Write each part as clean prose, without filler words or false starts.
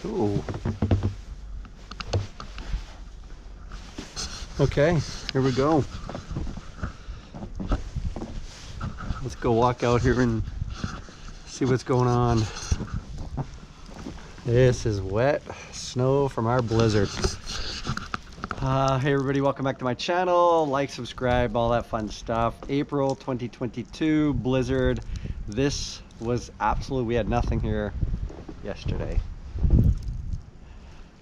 Ooh. Okay, here we go. Let's go walk out here and see what's going on. This is wet snow from our blizzard. Hey everybody, welcome back to my channel. Like, subscribe, all that fun stuff. April 2022 blizzard. This was absolute, we had nothing here yesterday.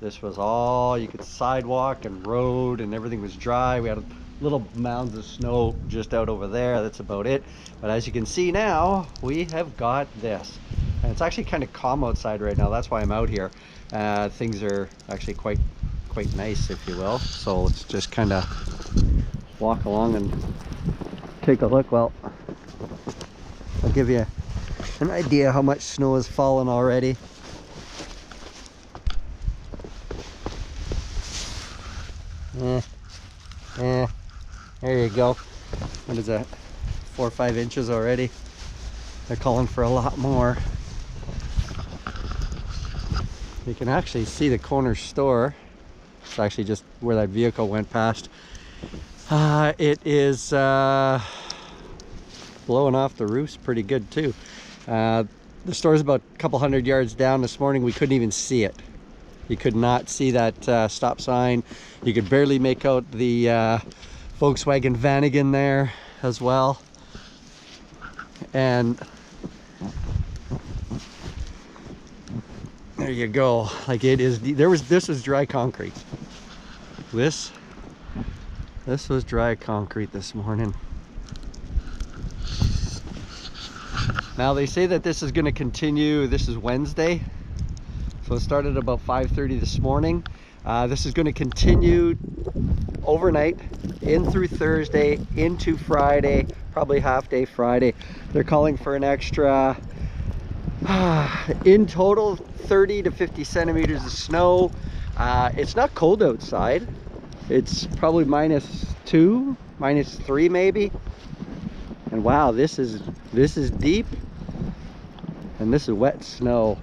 This was all, you could sidewalk and road and everything was dry. We had little mounds of snow just out over there. That's about it. But as you can see now, we have got this. And it's actually kind of calm outside right now. That's why I'm out here. Things are actually quite nice, if you will. So let's just kind of walk along and take a look. Well, I'll give you an idea how much snow has fallen already. There you go. What is that? 4 or 5 inches already. They're calling for a lot more. You can actually see the corner store. It's actually just where that vehicle went past. It is blowing off the roofs pretty good too. The store's about a couple hundred yards down. This morning we couldn't even see it. You could not see that stop sign. You could barely make out the Volkswagen Vanagon there as well. And there you go. Like it is, this was dry concrete. This was dry concrete this morning. Now they say that this is going to continue. This is Wednesday. So it started about 5:30 this morning. This is going to continue overnight in through Thursday into Friday, probably half day Friday. They're calling for an extra in total 30 to 50 centimeters of snow. It's not cold outside. It's probably -2, -3 maybe. And wow, this is deep, and this is wet snow.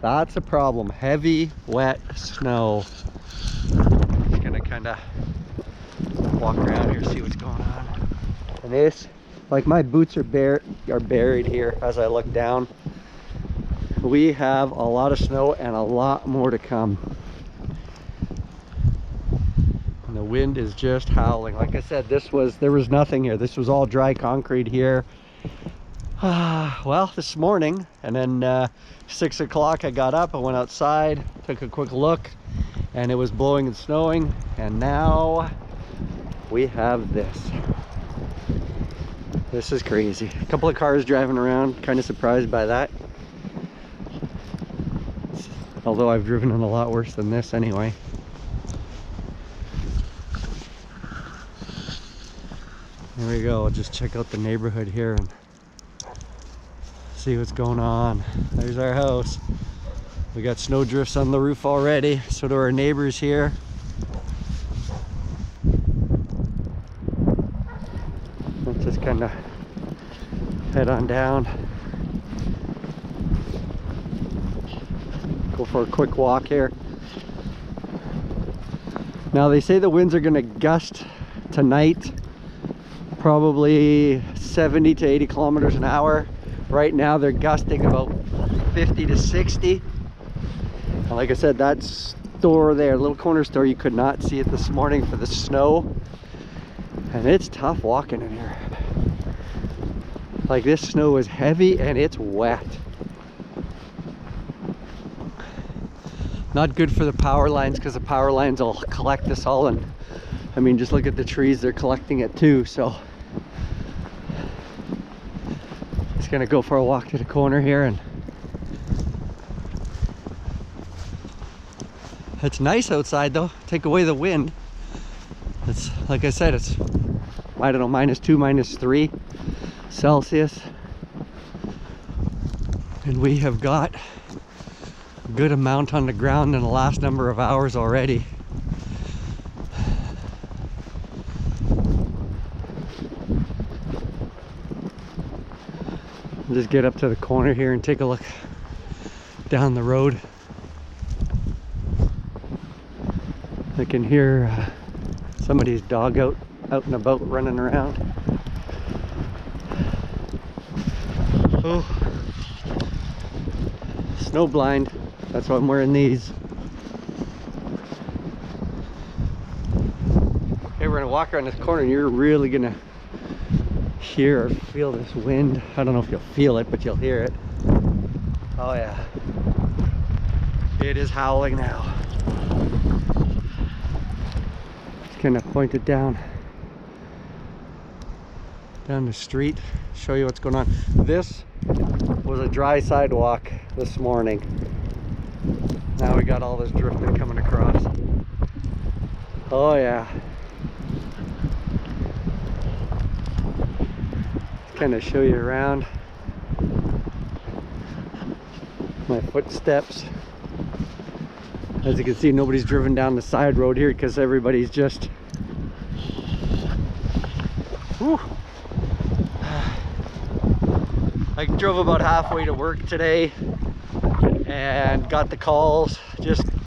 That's a problem. Heavy, wet snow. Just gonna kind of walk around here, see what's going on. And this, like my boots are buried here as I look down. We have a lot of snow and a lot more to come. And the wind is just howling. Like I said, there was nothing here. This was all dry concrete here. Well, this morning, and then 6 o'clock I got up, I went outside, took a quick look, and it was blowing and snowing, and now we have this. This is crazy. A couple of cars driving around, kind of surprised by that. Although I've driven in a lot worse than this anyway. There we go. I'll just check out the neighborhood here and see what's going on. There's our house. We got snow drifts on the roof already. So do our neighbors here. Let's just kind of head on down. Go for a quick walk here. Now they say the winds are going to gust tonight, probably 70 to 80 kilometers an hour. Right now they're gusting about 50 to 60. And like I said, that store there, little corner store, you could not see it this morning for the snow. And it's tough walking in here. Like, this snow is heavy and it's wet. Not good for the power lines, because the power lines will collect this all. And I mean, just look at the trees, they're collecting it too. So gonna go for a walk to the corner here, and it's nice outside though. Take away the wind. It's like I said, it's, I don't know, -2, -3 Celsius, and we have got a good amount on the ground in the last number of hours already. Just get up to the corner here and take a look down the road. I can hear somebody's dog out and about running around. Oh, snow blind. That's why I'm wearing these. Okay, we're gonna walk around this corner and you're really gonna hear or feel this wind. I don't know if you'll feel it, but you'll hear it. Oh yeah. It is howling now. Just kind of point it down the street, show you what's going on. This was a dry sidewalk this morning. Now we got all this drifting coming across. Oh yeah. Kind of show you around my footsteps. As you can see, nobody's driven down the side road here because everybody's just whew. I drove about halfway to work today and got the calls just